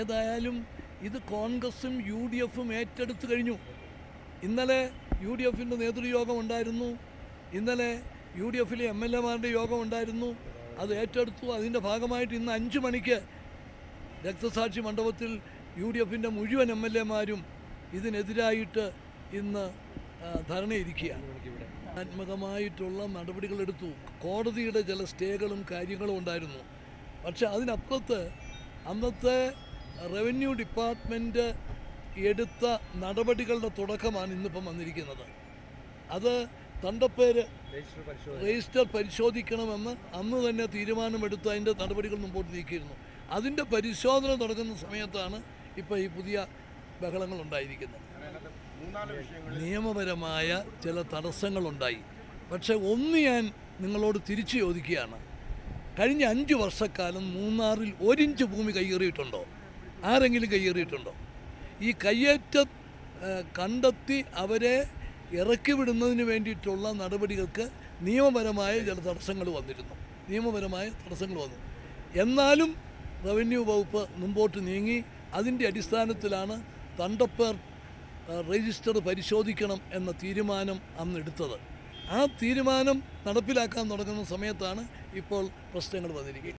ഏതായാലും ഇത് കോൺഗ്രസും യു ഡി എഫും ഏറ്റെടുത്തു കഴിഞ്ഞു. ഇന്നലെ യു ഡി എഫിൻ്റെ നേതൃയോഗം ഉണ്ടായിരുന്നു. ഇന്നലെ യു ഡി എഫിലെ എം എൽ എമാരുടെ യോഗം ഉണ്ടായിരുന്നു. അത് ഏറ്റെടുത്തു. അതിൻ്റെ ഭാഗമായിട്ട് ഇന്ന് 5 മണിക്ക് രക്തസാക്ഷി മണ്ഡപത്തിൽ യു ഡി എഫിൻ്റെ മുഴുവൻ എം എൽ എമാരും ഇതിനെതിരായിട്ട് ഇന്ന് ധർണയിരിക്കുകയാണ്. ആത്മകമായിട്ടുള്ള നടപടികളെടുത്തു. കോടതിയുടെ ചില സ്റ്റേകളും കാര്യങ്ങളും ഉണ്ടായിരുന്നു. പക്ഷെ അതിനപ്പുറത്ത് അന്നത്തെ റവന്യൂ ഡിപ്പാർട്ട്മെൻറ്റ് എടുത്ത നടപടികളുടെ തുടക്കമാണ് ഇന്നിപ്പം വന്നിരിക്കുന്നത്. അത് തണ്ടപ്പേര് രജിസ്റ്റർ പരിശോധിക്കണമെന്ന് അന്ന് തന്നെ തീരുമാനമെടുത്ത് അതിൻ്റെ നടപടികൾ മുമ്പോട്ട് നീക്കിയിരുന്നു. അതിൻ്റെ പരിശോധന നടക്കുന്ന സമയത്താണ് ഇപ്പോൾ ഈ പുതിയ ബഹളങ്ങൾ ഉണ്ടായിരിക്കുന്നത്. നിയമപരമായ ചില തടസ്സങ്ങളുണ്ടായി. പക്ഷെ ഒന്ന് ഞാൻ നിങ്ങളോട് തിരിച്ചു ചോദിക്കുകയാണ്. കഴിഞ്ഞ 5 വർഷക്കാലം മൂന്നാറിൽ 1 ഇഞ്ച് ഭൂമി കയ്യേറിയിട്ടുണ്ടോ? ആരെങ്കിലും കയ്യേറിയിട്ടുണ്ടോ? ഈ കയ്യേറ്റം കണ്ടെത്തി അവരെ ഇറക്കി വിടുന്നതിന് വേണ്ടിയിട്ടുള്ള നടപടികൾക്ക് നിയമപരമായ ചില തടസ്സങ്ങൾ വന്നിരുന്നു. വന്നു. എന്നാലും റവന്യൂ വകുപ്പ് മുമ്പോട്ട് നീങ്ങി. അതിൻ്റെ അടിസ്ഥാനത്തിലാണ് തണ്ടപ്പേർ രജിസ്റ്റർ പരിശോധിക്കണം എന്ന തീരുമാനം അന്ന് എടുത്തത്. ആ തീരുമാനം നടപ്പിലാക്കാൻ തുടങ്ങുന്ന സമയത്താണ് ഇപ്പോൾ പ്രശ്നങ്ങൾ വന്നിരിക്കുന്നത്.